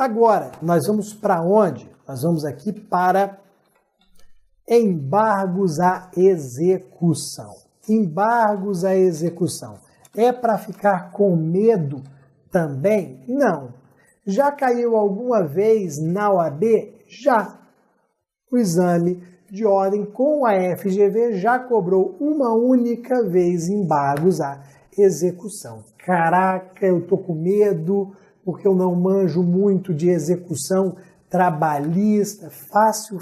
Agora, nós vamos para onde? Nós vamos aqui para embargos à execução. Embargos à execução. É para ficar com medo também? Não. Já caiu alguma vez na OAB? Já. O exame de ordem com a FGV já cobrou uma única vez embargos à execução. Caraca, eu tô com medo porque eu não manjo muito de execução trabalhista. Fácil,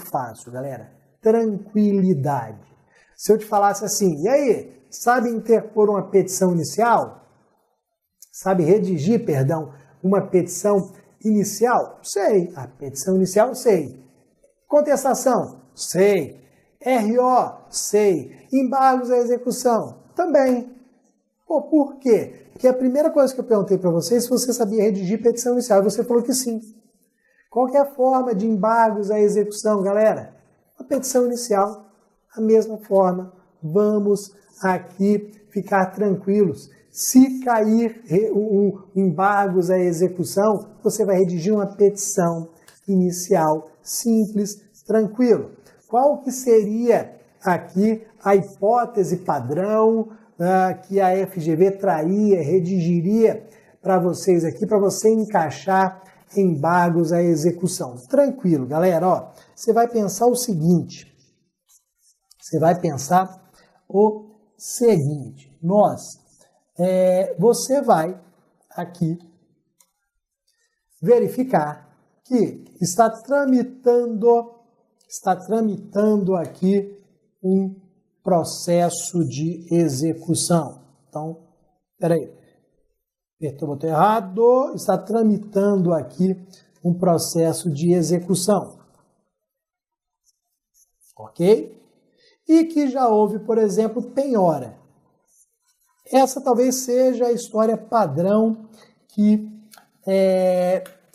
galera. Tranquilidade. Se eu te falasse assim, e aí, sabe interpor uma petição inicial? Sabe redigir, perdão, uma petição inicial? Sei. A petição inicial, sei. Contestação? Sei. RO? Sei. Embargos à execução? Também. Pô, por quê? Porque a primeira coisa que eu perguntei para você é se você sabia redigir petição inicial, e você falou que sim. Qual que é a forma de embargos à execução, galera? A petição inicial, a mesma forma. Vamos aqui ficar tranquilos. Se cair embargos à execução, você vai redigir uma petição inicial simples, tranquilo. Qual que seria aqui a hipótese padrão que a FGV traria, redigiria para vocês aqui, para você encaixar embargos à execução? Tranquilo, galera, ó, você vai pensar o seguinte, você vai aqui verificar que está tramitando aqui um processo de execução. Então, peraí, apertou o botão errado, está tramitando aqui um processo de execução. Ok? E que já houve, por exemplo, penhora. Essa talvez seja a história padrão que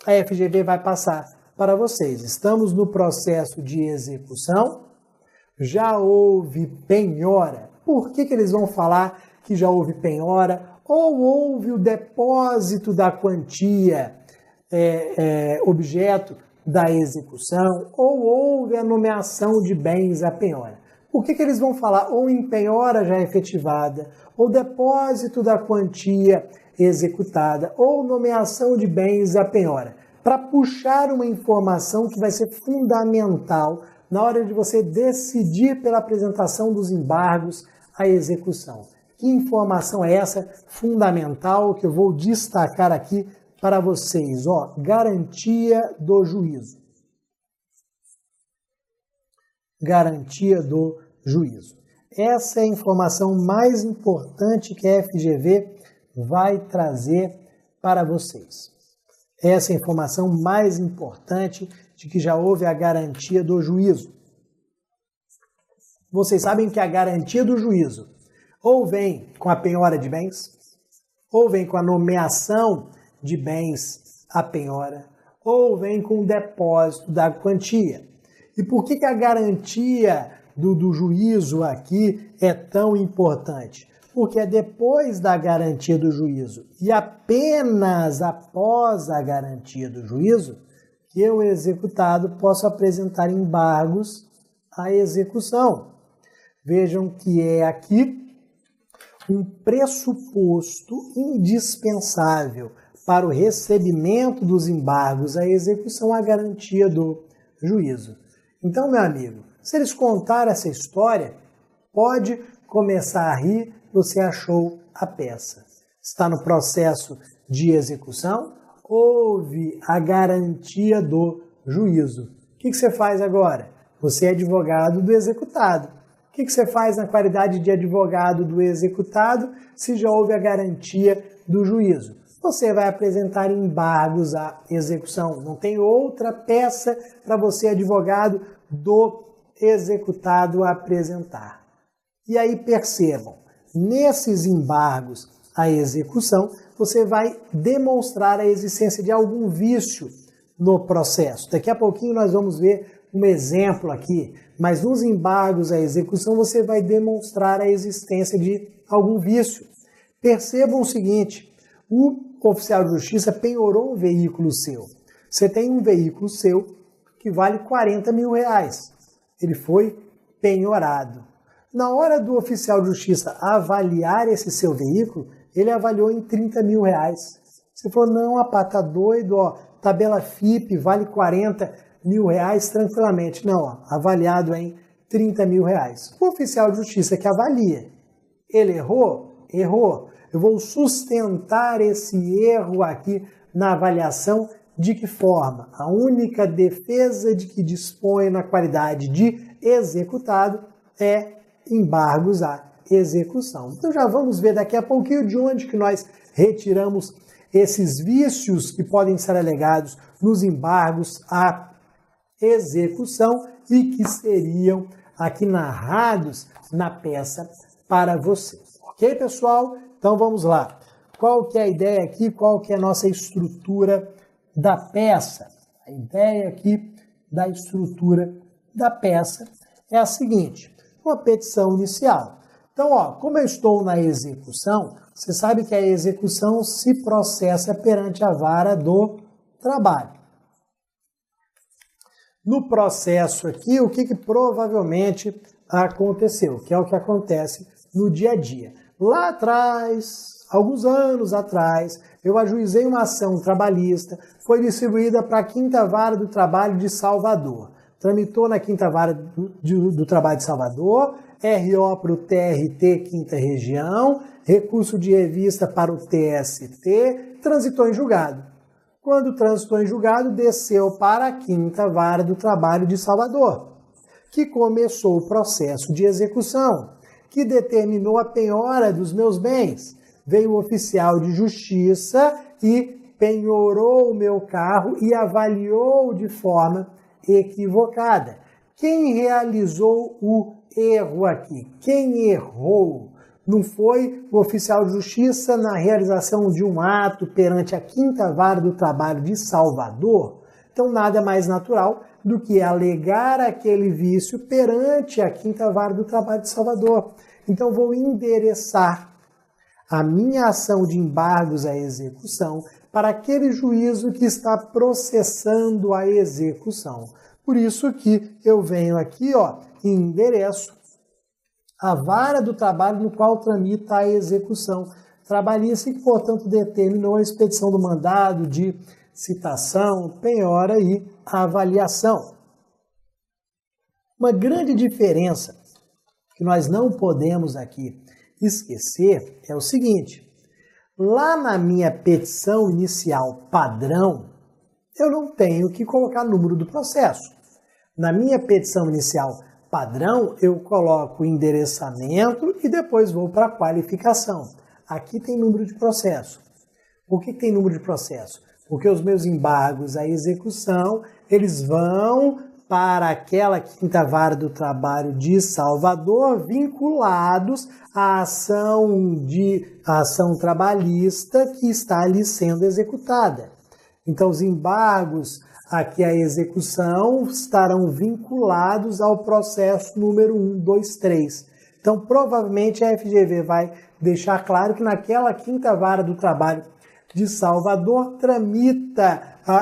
a FGV vai passar para vocês. Estamos no processo de execução, já houve penhora. Por que eles vão falar que já houve penhora? Ou houve o depósito da quantia objeto da execução, ou houve a nomeação de bens à penhora. Por que eles vão falar ou em penhora já efetivada, ou depósito da quantia executada, ou nomeação de bens à penhora? Para puxar uma informação que vai ser fundamental na hora de você decidir pela apresentação dos embargos à execução. Que informação é essa fundamental que eu vou destacar aqui para vocês? Ó, garantia do juízo. Garantia do juízo. Essa é a informação mais importante que a FGV vai trazer para vocês. Essa é a informação mais importante de que já houve a garantia do juízo. Vocês sabem que a garantia do juízo ou vem com a penhora de bens, ou vem com a nomeação de bens à penhora, ou vem com o depósito da quantia. E por que a garantia do juízo aqui é tão importante? Porque é depois da garantia do juízo e apenas após a garantia do juízo que eu, executado, posso apresentar embargos à execução. Vejam que é aqui um pressuposto indispensável para o recebimento dos embargos à execução, a garantia do juízo. Então, meu amigo, se eles contarem essa história, pode começar a rir, você achou a peça. Está no processo de execução, houve a garantia do juízo. O que você faz agora? Você é advogado do executado. O que você faz na qualidade de advogado do executado se já houve a garantia do juízo? Você vai apresentar embargos à execução. Não tem outra peça para você, advogado do executado, apresentar. E aí percebam, nesses embargos à execução, você vai demonstrar a existência de algum vício no processo. Daqui a pouquinho nós vamos ver um exemplo aqui, mas nos embargos à execução você vai demonstrar a existência de algum vício. Percebam o seguinte, o oficial de justiça penhorou um veículo seu. Você tem um veículo seu que vale 40 mil reais. Ele foi penhorado. Na hora do oficial de justiça avaliar esse seu veículo, ele avaliou em 30 mil reais. Você falou, não, rapaz, tá doido, ó, tabela FIP vale 40 mil reais tranquilamente. Não, ó, avaliado em 30 mil reais. O oficial de justiça que avalia, ele errou? Errou. Eu vou sustentar esse erro aqui na avaliação de que forma? A única defesa de que dispõe na qualidade de executado é embargos à execução. Então já vamos ver daqui a pouquinho de onde que nós retiramos esses vícios que podem ser alegados nos embargos à execução e que seriam aqui narrados na peça para você. Ok, pessoal? Então vamos lá. Qual que é a ideia aqui? Qual que é a nossa estrutura da peça? A ideia aqui da estrutura da peça é a seguinte. Uma petição inicial. Então, ó, como eu estou na execução, você sabe que a execução se processa perante a vara do trabalho. No processo aqui, o que provavelmente aconteceu, que é o que acontece no dia a dia. Lá atrás, alguns anos atrás, eu ajuizei uma ação trabalhista, foi distribuída para a 5ª Vara do Trabalho de Salvador. Tramitou na 5ª Vara do Trabalho de Salvador, RO para o TRT 5ª Região, recurso de revista para o TST, transitou em julgado. Quando transitou em julgado, desceu para a 5ª Vara do Trabalho de Salvador, que começou o processo de execução, que determinou a penhora dos meus bens. Veio o oficial de justiça e penhorou o meu carro e avaliou de forma equivocada. Quem realizou o erro aqui? Quem errou? Não foi o oficial de justiça na realização de um ato perante a 5ª Vara do Trabalho de Salvador? Então, nada mais natural do que alegar aquele vício perante a 5ª Vara do Trabalho de Salvador. Então, vou endereçar a minha ação de embargos à execução para aquele juízo que está processando a execução. Por isso que eu venho aqui, ó, e endereço a vara do trabalho no qual tramita a execução trabalhista e que, portanto, determinou a expedição do mandado de citação, penhora e avaliação. Uma grande diferença que nós não podemos aqui esquecer é o seguinte: lá na minha petição inicial padrão, eu não tenho que colocar número do processo. Na minha petição inicial padrão, eu coloco o endereçamento e depois vou para a qualificação. Aqui tem número de processo. Por que tem número de processo? Porque os meus embargos à execução, eles vão para aquela 5ª Vara do Trabalho de Salvador, vinculados à ação trabalhista que está ali sendo executada. Então, os embargos aqui à execução estarão vinculados ao processo número 123. Então, provavelmente a FGV vai deixar claro que naquela 5ª Vara do Trabalho de Salvador tramita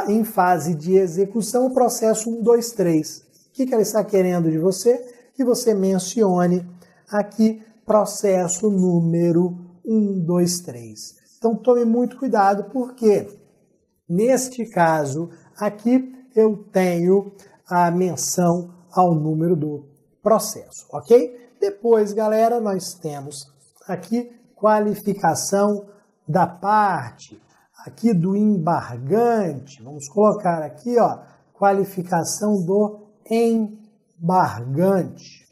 em fase de execução o processo 123. O que ela está querendo de você? Que você mencione aqui processo número 123. Então, tome muito cuidado, porque neste caso aqui eu tenho a menção ao número do processo, ok? Depois, galera, nós temos aqui qualificação da parte aqui do embargante. Vamos colocar aqui, ó, qualificação do embargante.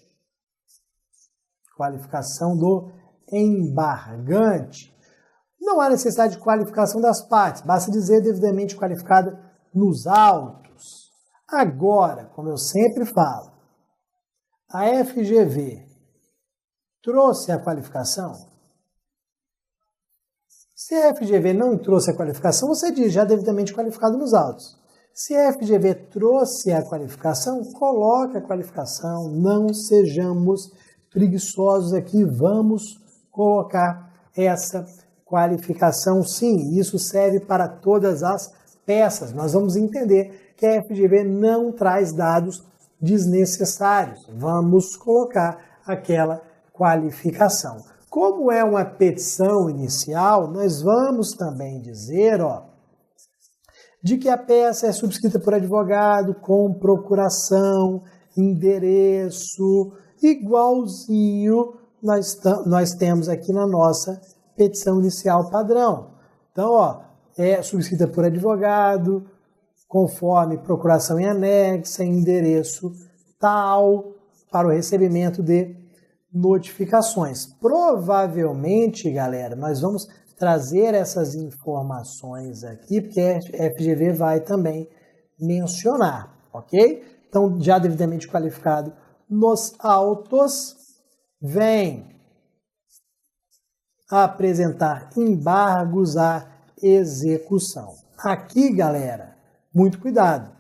Qualificação do embargante. Não há necessidade de qualificação das partes, basta dizer devidamente qualificada nos autos. Agora, como eu sempre falo, a FGV trouxe a qualificação? Se a FGV não trouxe a qualificação, você diz já devidamente qualificado nos autos. Se a FGV trouxe a qualificação, coloque a qualificação, não sejamos preguiçosos aqui, vamos colocar essa qualificação sim. Isso serve para todas as peças. Nós vamos entender que a FGV não traz dados desnecessários. Vamos colocar aquela qualificação. Como é uma petição inicial, nós vamos também dizer, de que a peça é subscrita por advogado com procuração, endereço, igualzinho nós temos aqui na nossa petição inicial padrão. Então, é subscrita por advogado, conforme procuração em anexa, endereço tal, para o recebimento de notificações. Provavelmente, galera, nós vamos trazer essas informações aqui, porque a FGV vai também mencionar, ok? Então, já devidamente qualificado nos autos, vem apresentar embargos à execução. Aqui, galera, muito cuidado.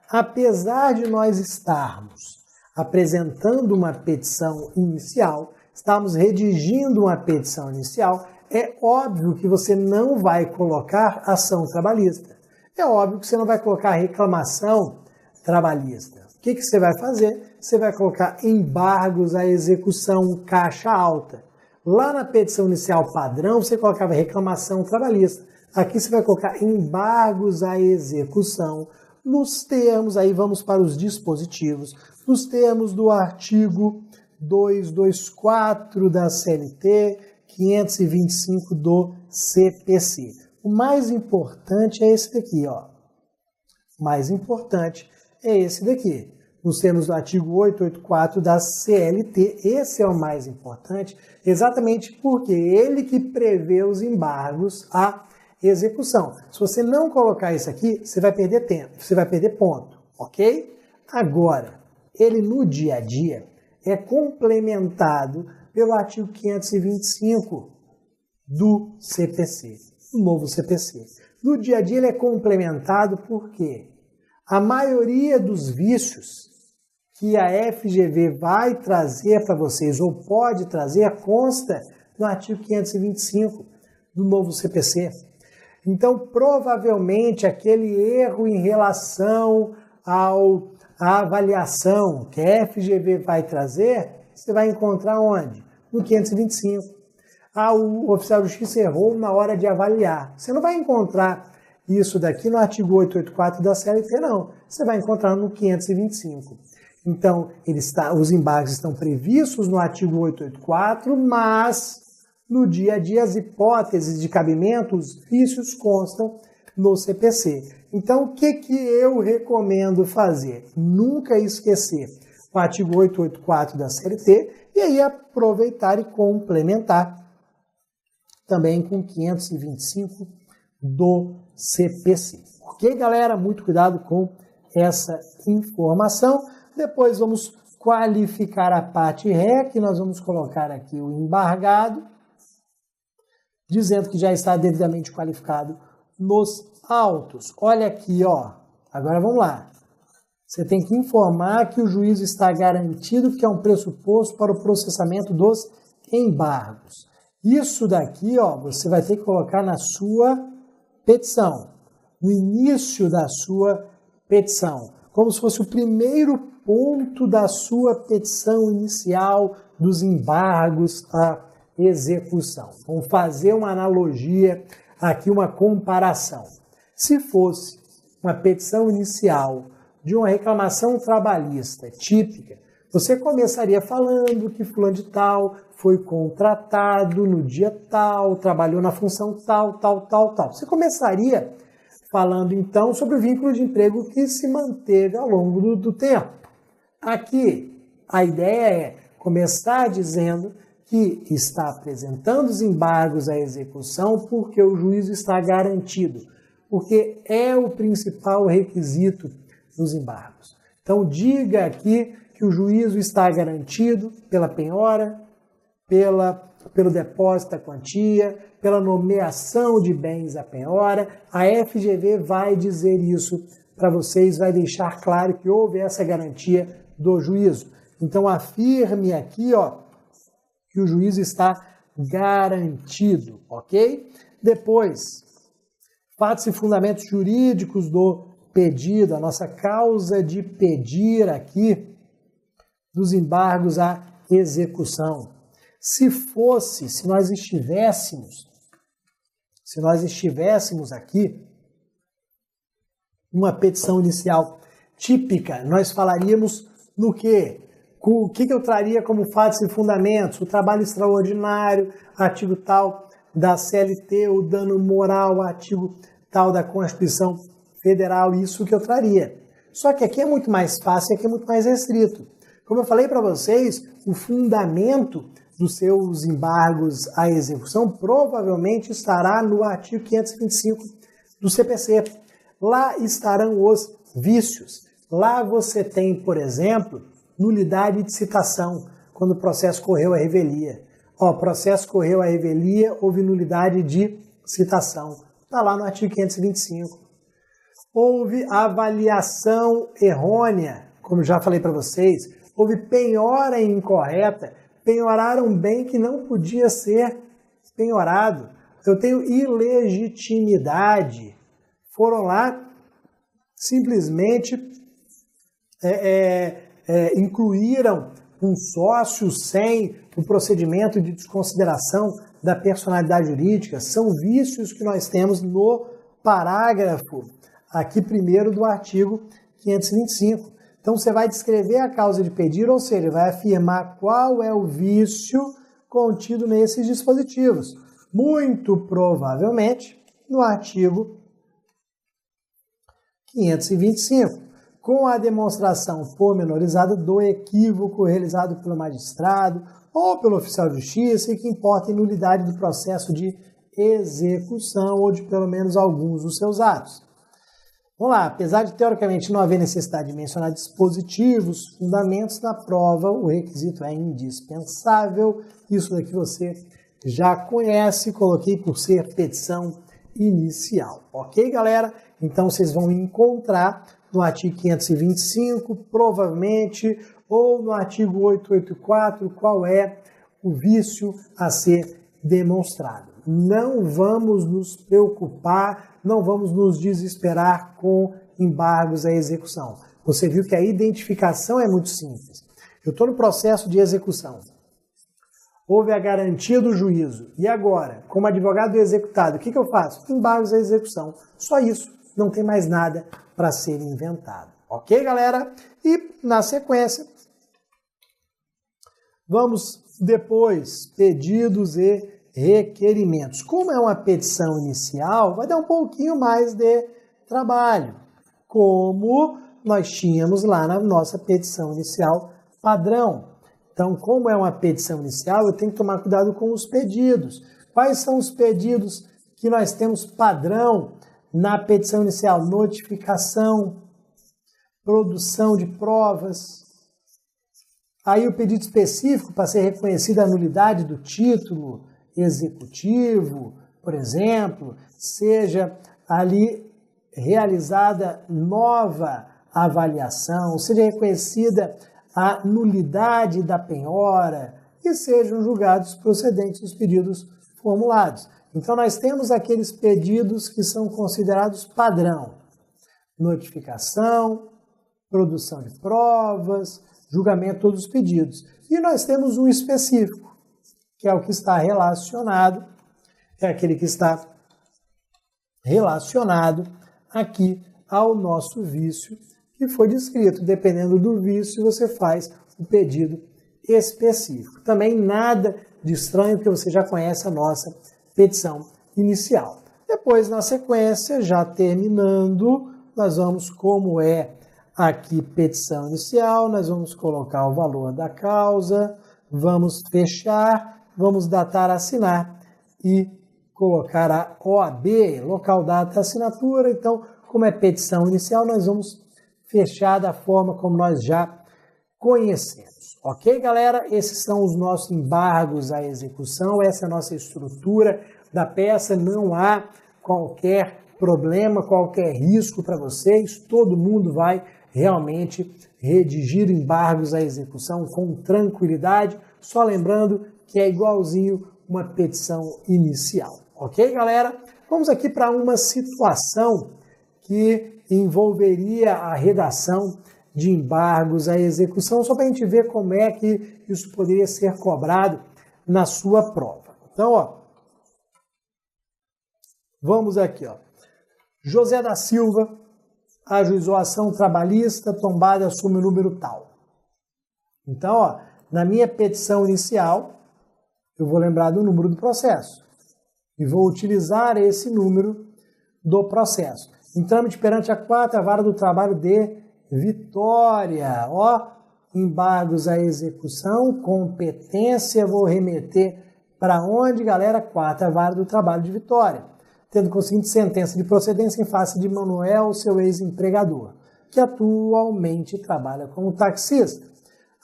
Apesar de nós estarmos apresentando uma petição inicial, estamos redigindo uma petição inicial, é óbvio que você não vai colocar ação trabalhista. É óbvio que você não vai colocar reclamação trabalhista. O que você vai fazer? Você vai colocar embargos à execução caixa alta. Lá na petição inicial padrão, você colocava reclamação trabalhista. Aqui você vai colocar embargos à execução nos termos, aí vamos para os dispositivos, nos termos do artigo 224 da CLT, 525 do CPC. O mais importante é esse daqui, O mais importante é esse daqui. Nos termos do artigo 884 da CLT, esse é o mais importante, exatamente porque ele que prevê os embargos à execução. Se você não colocar isso aqui, você vai perder tempo, você vai perder ponto, ok? Agora, ele no dia a dia é complementado pelo artigo 525 do CPC, do novo CPC. No dia a dia ele é complementado porque a maioria dos vícios que a FGV vai trazer para vocês, ou pode trazer, consta no artigo 525 do novo CPC. Então, provavelmente, aquele erro em relação à avaliação que a FGV vai trazer, você vai encontrar onde? No 525. O oficial de justiça errou na hora de avaliar. Você não vai encontrar isso daqui no artigo 884 da CLT, não. Você vai encontrar no 525. Então, os embargos estão previstos no artigo 884, mas no dia a dia as hipóteses de cabimento, os vícios constam no CPC. Então, o que eu recomendo fazer? Nunca esquecer o artigo 884 da CLT e aí aproveitar e complementar também com 525 do CPC. Ok, galera? Muito cuidado com essa informação. Depois vamos qualificar a parte ré, que nós vamos colocar aqui o embargado, dizendo que já está devidamente qualificado nos autos. Olha aqui, Agora vamos lá. Você tem que informar que o juízo está garantido, que é um pressuposto para o processamento dos embargos. Isso daqui, você vai ter que colocar na sua petição, no início da sua petição, como se fosse o primeiro ponto da sua petição inicial dos embargos à execução. Vamos fazer uma analogia aqui, uma comparação. Se fosse uma petição inicial de uma reclamação trabalhista típica, você começaria falando que fulano de tal foi contratado no dia tal, trabalhou na função tal. Você começaria falando, então, sobre o vínculo de emprego que se manteve ao longo do tempo. Aqui, a ideia é começar dizendo que está apresentando os embargos à execução porque o juízo está garantido, porque é o principal requisito dos embargos. Então, diga aqui que o juízo está garantido pela penhora, pelo depósito da quantia, pela nomeação de bens à penhora. A FGV vai dizer isso para vocês, vai deixar claro que houve essa garantia do juízo. Então, afirme aqui, que o juízo está garantido, ok? Depois, Fatos e fundamentos jurídicos do pedido, a nossa causa de pedir aqui dos embargos à execução. Se nós estivéssemos aqui uma petição inicial típica, nós falaríamos no quê? O que eu traria como fatos e fundamentos? O trabalho extraordinário, artigo tal da CLT, o dano moral, artigo tal da Constituição Federal, isso que eu traria. Só que aqui é muito mais fácil, aqui é muito mais restrito. Como eu falei para vocês, o fundamento dos seus embargos à execução provavelmente estará no artigo 525 do CPC. Lá estarão os vícios. Lá você tem, por exemplo, nulidade de citação, quando o processo correu à revelia. Processo correu à revelia, houve nulidade de citação. Está lá no artigo 525. Houve avaliação errônea, como já falei para vocês. Houve penhora incorreta. Penhoraram um bem que não podia ser penhorado. Eu tenho ilegitimidade. Foram lá, simplesmente incluíram um sócio sem o procedimento de desconsideração da personalidade jurídica. São vícios que nós temos no parágrafo aqui primeiro do artigo 525. Então você vai descrever a causa de pedir, ou seja, vai afirmar qual é o vício contido nesses dispositivos. Muito provavelmente no artigo 525, com a demonstração pormenorizada do equívoco realizado pelo magistrado ou pelo oficial de justiça e que importa em nulidade do processo de execução ou de pelo menos alguns dos seus atos. Vamos lá, apesar de teoricamente não haver necessidade de mencionar dispositivos, fundamentos na prova, o requisito é indispensável. Isso daqui você já conhece, coloquei por ser petição inicial. Ok, galera? Então vocês vão encontrar no artigo 525, provavelmente, ou no artigo 884, qual é o vício a ser demonstrado. Não vamos nos preocupar, não vamos nos desesperar com embargos à execução. Você viu que a identificação é muito simples. Eu estou no processo de execução. Houve a garantia do juízo. E agora, como advogado do executado, o que eu faço? Embargos à execução. Só isso. Não tem mais nada para ser inventado. Ok, galera? E, na sequência, vamos depois, pedidos e requerimentos. Como é uma petição inicial, vai dar um pouquinho mais de trabalho, como nós tínhamos lá na nossa petição inicial padrão. Então, como é uma petição inicial, eu tenho que tomar cuidado com os pedidos. Quais são os pedidos que nós temos padrão na petição inicial? Notificação, produção de provas. Aí o pedido específico para ser reconhecida a nulidade do título executivo, por exemplo, seja ali realizada nova avaliação, seja reconhecida a nulidade da penhora e sejam julgados procedentes os pedidos formulados. Então, nós temos aqueles pedidos que são considerados padrão: notificação, produção de provas, julgamento de todos os pedidos. E nós temos um específico, que é o que está relacionado, é aquele que está relacionado aqui ao nosso vício, que foi descrito. Dependendo do vício, você faz o pedido específico. Também nada de estranho, porque você já conhece a nossa petição inicial. Depois, na sequência, já terminando, nós vamos, como é aqui petição inicial, nós vamos colocar o valor da causa, vamos fechar, vamos datar, assinar e colocar a OAB, local, data, assinatura. Então, como é petição inicial, nós vamos fechar da forma como nós já conhecemos. Ok, galera? Esses são os nossos embargos à execução, essa é a nossa estrutura da peça, não há qualquer problema, qualquer risco para vocês, todo mundo vai realmente redigir embargos à execução com tranquilidade, só lembrando que é igualzinho uma petição inicial. Ok, galera? Vamos aqui para uma situação que envolveria a redação de embargos à execução, só para a gente ver como é que isso poderia ser cobrado na sua prova. Então, ó, vamos aqui, ó. José da Silva ajuizou a ação trabalhista, tombada assume o número tal. Então, ó, na minha petição inicial, eu vou lembrar do número do processo e vou utilizar esse número do processo. Em trâmite perante a 4ª Vara do Trabalho de Vitória, ó, embargos à execução, competência, vou remeter para onde, galera? 4ª Vara do Trabalho de Vitória, tendo conseguinte sentença de procedência em face de Manuel, seu ex-empregador, que atualmente trabalha como taxista.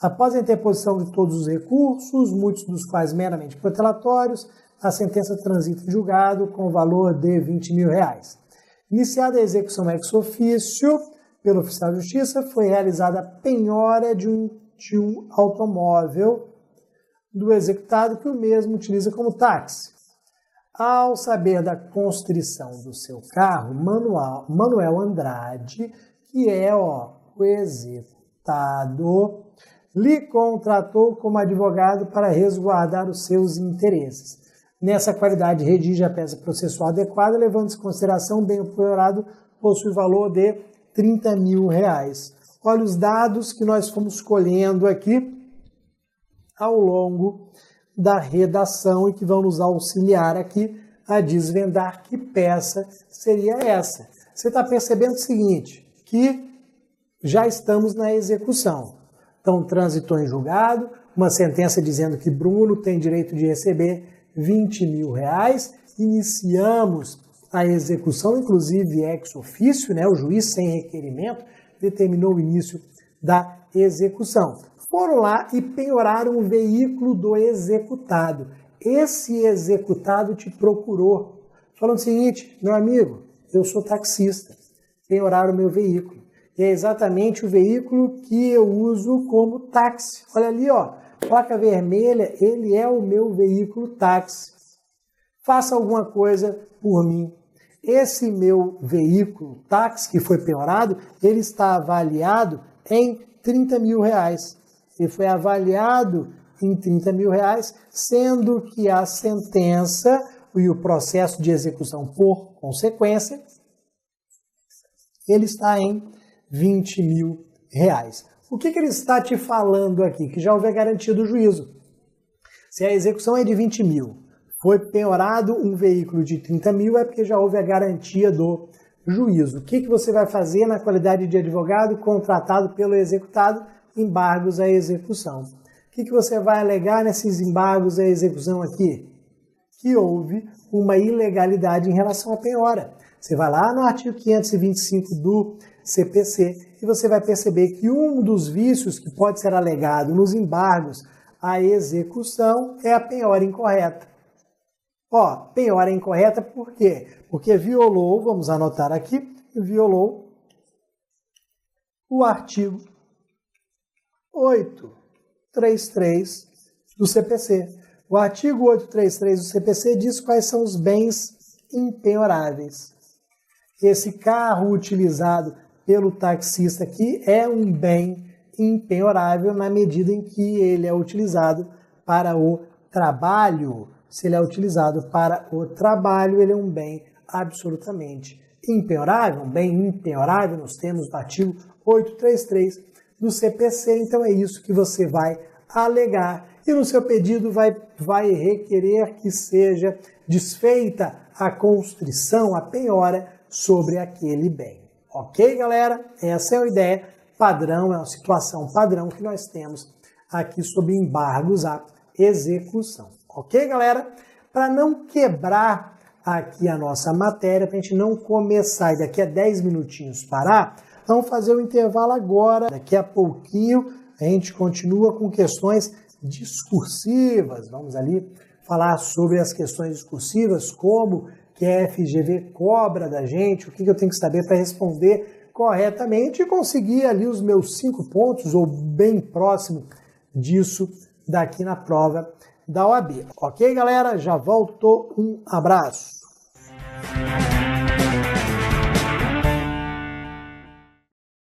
Após a interposição de todos os recursos, muitos dos quais meramente protelatórios, a sentença transita em julgado com valor de R$20.000. Iniciada a execução ex officio pelo oficial de justiça, foi realizada a penhora de um automóvel do executado que o mesmo utiliza como táxi. Ao saber da constrição do seu carro, Manuel Andrade, que é o executado, lhe contratou como advogado para resguardar os seus interesses. Nessa qualidade, redige a peça processual adequada, levando em consideração o bem penhorado possui valor de R$30.000. Olha os dados que nós fomos colhendo aqui ao longo da redação e que vão nos auxiliar aqui a desvendar que peça seria essa. Você está percebendo o seguinte, que já estamos na execução. Então, transitou em julgado, uma sentença dizendo que Bruno tem direito de receber R$20.000, iniciamos a execução, inclusive ex officio, né? O juiz sem requerimento determinou o início da execução. Foram lá e penhoraram o veículo do executado. Esse executado te procurou, falando o seguinte, meu amigo, eu sou taxista, penhoraram o meu veículo. E é exatamente o veículo que eu uso como táxi. Olha ali, ó, placa vermelha, ele é o meu veículo táxi. Faça alguma coisa por mim. Esse meu veículo táxi que foi penhorado, ele está avaliado em R$30.000. Ele foi avaliado em R$30.000, sendo que a sentença e o processo de execução por consequência, ele está em R$20.000. O que ele está te falando aqui? Que já houve a garantia do juízo. Se a execução é de 20.000, foi penhorado um veículo de 30.000, é porque já houve a garantia do juízo. O que você vai fazer na qualidade de advogado contratado pelo executado? Embargos à execução. O que você vai alegar nesses embargos à execução aqui? Que houve uma ilegalidade em relação à penhora. Você vai lá no artigo 525 do CPC e você vai perceber que um dos vícios que pode ser alegado nos embargos à execução é a penhora incorreta. Ó, penhora incorreta por quê? Porque violou, vamos anotar aqui, violou o artigo 833 do CPC. O artigo 833 do CPC diz quais são os bens impenhoráveis. Esse carro utilizado pelo taxista aqui é um bem impenhorável na medida em que ele é utilizado para o trabalho. Se ele é utilizado para o trabalho, ele é um bem absolutamente impenhorável, um bem impenhorável nos termos do artigo 833 do CPC. Então é isso que você vai alegar e no seu pedido vai requerer que seja desfeita a constrição, a penhora sobre aquele bem. Ok, galera? Essa é a ideia padrão, é uma situação padrão que nós temos aqui sobre embargos à execução. Ok, galera? Para não quebrar aqui a nossa matéria, para a gente não começar e daqui a 10 minutinhos parar, vamos fazer o intervalo agora. Daqui a pouquinho a gente continua com questões discursivas. Vamos ali falar sobre as questões discursivas, como que a FGV cobra da gente, o que eu tenho que saber para responder corretamente e conseguir ali os meus 5 pontos ou bem próximo disso daqui na prova da OAB. Ok, galera? Já volto. Um abraço. Tchau.